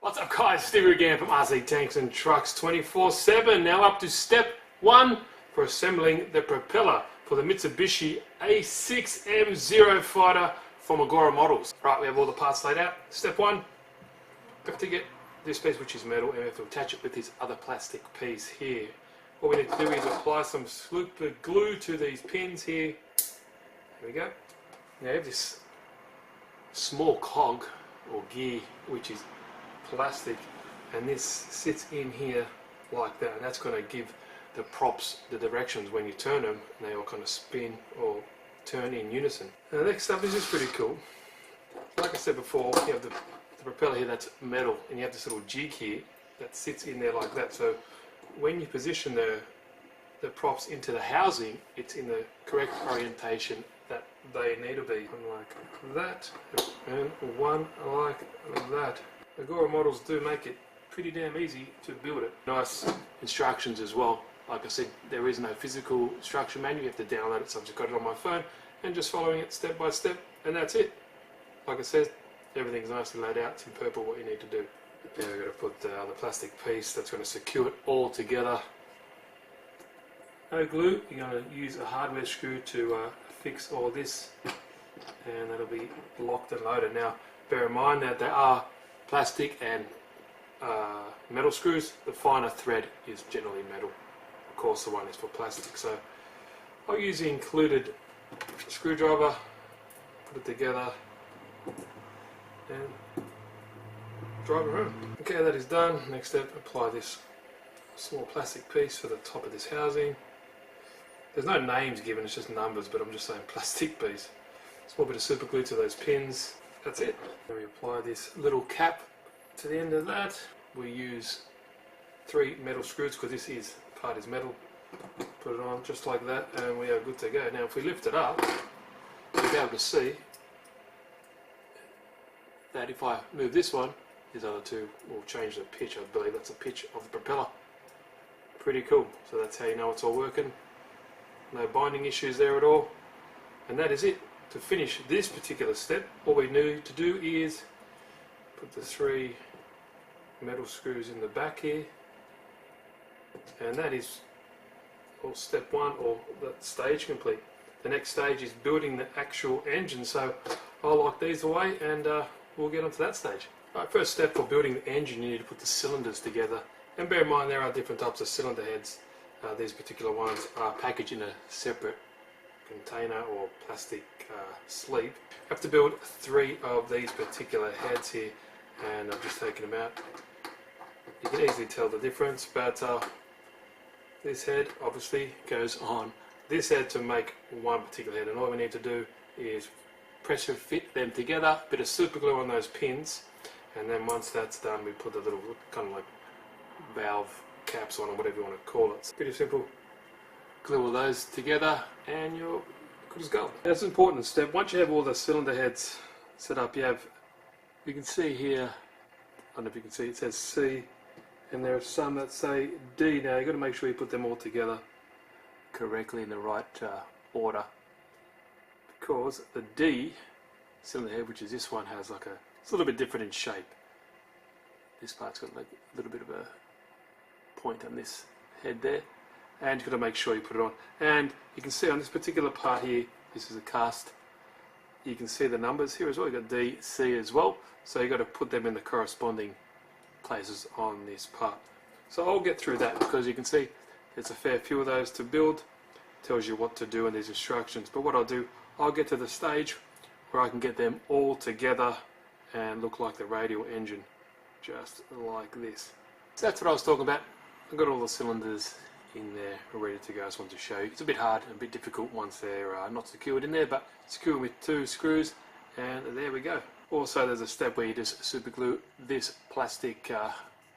What's up guys, Steve again from RC Tanks and Trucks 24/7. Now up to step 1 for assembling the propeller for the Mitsubishi A6M Zero Fighter from AGORA models. Right, we have all the parts laid out. Step 1, we have to get this piece, which is metal, and we have to attach it with this other plastic piece here. What we need to do is apply some super glue to these pins here. There we go. Now you have this small cog or gear which is plastic, and this sits in here like that, and that's going to give the props the directions when you turn them, and they all kind of spin or turn in unison. Now next up, this is pretty cool. Like I said before, you have the propeller here that's metal, and you have this little jig here that sits in there like that, so when you position the props into the housing, it's in the correct orientation that they need to be. One like that, and one like that. AGORA models do make it pretty damn easy to build it. Nice instructions as well. Like I said, there is no physical instruction manual. You have to download it, so I've just got it on my phone and just following it step by step, and that's it. Like I said, everything's nicely laid out. It's in purple what you need to do. Now we've got to put the plastic piece that's going to secure it all together. No glue. You're going to use a hardware screw to fix all this, and that'll be locked and loaded. Now bear in mind that there are plastic and metal screws. The finer thread is generally metal. Of course, the one is for plastic. So I'll use the included screwdriver, put it together, and drive around. Okay, that is done. Next step, apply this small plastic piece for the top of this housing. There's no names given, it's just numbers, but I'm just saying plastic piece. Small bit of super glue to those pins. That's it. Then we apply this little cap to the end of that. We use 3 metal screws because this part is metal. Put it on just like that, and we are good to go. Now if we lift it up, you'll be able to see that if I move this one, these other two will change the pitch. I believe that's the pitch of the propeller. Pretty cool. So that's how you know it's all working. No binding issues there at all. And that is it. To finish this particular step, all we need to do is put the 3 metal screws in the back here, and that is all step 1, or that stage complete. The next stage is building the actual engine, so I'll lock these away and we'll get onto that stage. Right, first step for building the engine, you need to put the cylinders together, and bear in mind there are different types of cylinder heads. These particular ones are packaged in a separate container or plastic sleeve. You have to build 3 of these particular heads here, and I've just taken them out. You can easily tell the difference, but this head obviously goes on this head to make one particular head, and all we need to do is pressure fit them together, bit of super glue on those pins, and then once that's done we put the little kind of like valve caps on, or whatever you want to call it. It's pretty simple. Glue all those together and you're good as gold. That's an important step. Once you have all the cylinder heads set up, you can see here, I don't know if you can see, it says C, and there are some that say D. Now you've got to make sure you put them all together correctly in the right order, because the D cylinder head, which is this one, has like it's a little bit different in shape. This part's got like a little bit of a point on this head there, and you've got to make sure you put it on. And you can see on this particular part here, this is a cast, you can see the numbers here as well. You've got D, C as well, so you've got to put them in the corresponding places on this part. So I'll get through that, because you can see there's a fair few of those to build. Tells you what to do in these instructions, but what I'll do, I'll get to the stage where I can get them all together and look like the radial engine, just like this. So that's what I was talking about. I've got all the cylinders in there ready to go. I just wanted to show you. It's a bit hard and a bit difficult once they're not secured in there, but secure with 2 screws, and there we go. Also there's a step where you just super glue this plastic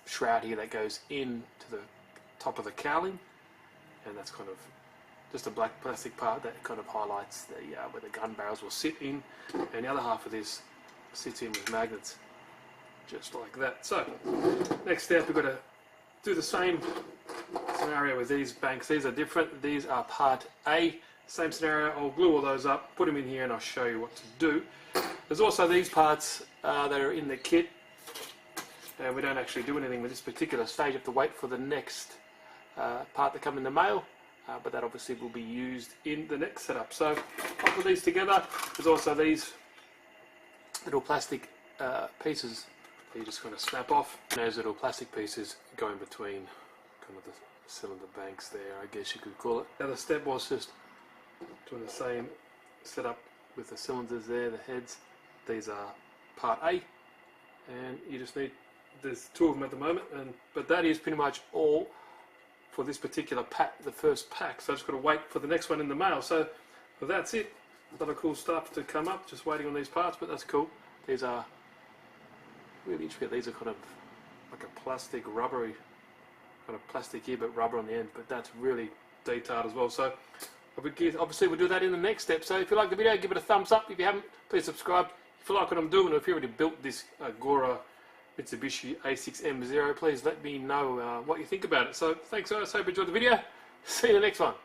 shroud here that goes into the top of the cowling, and that's kind of just a black plastic part that kind of highlights the where the gun barrels will sit in, and the other half of this sits in with magnets, just like that. So next step, we've got to do the same scenario with these banks. These are different. These are part A. Same scenario. I'll glue all those up, put them in here, and I'll show you what to do. There's also these parts that are in the kit. and we don't actually do anything with this particular stage. You have to wait for the next part to come in the mail, but that obviously will be used in the next setup. So I'll put these together. There's also these little plastic pieces that you just kind of snap off. And those little plastic pieces go in between kind of the cylinder banks there, I guess you could call it. The other step was just doing the same setup with the cylinders there, the heads. These are part A, and you just need, there's two of them at the moment, but that is pretty much all for this particular pack, the first pack. So I just got to wait for the next one in the mail. So that's it. A lot of cool stuff to come up, just waiting on these parts, but that's cool. These are really intricate. These are kind of like a plastic, rubbery, kind of plastic here, but rubber on the end, but that's really detailed as well. So obviously we'll do that in the next step. So if you like the video, give it a thumbs up. If you haven't, please subscribe. If you like what I'm doing, or if you already built this AGORA Mitsubishi A6M, please let me know what you think about it. So thanks guys, hope you enjoyed the video. See you in the next one.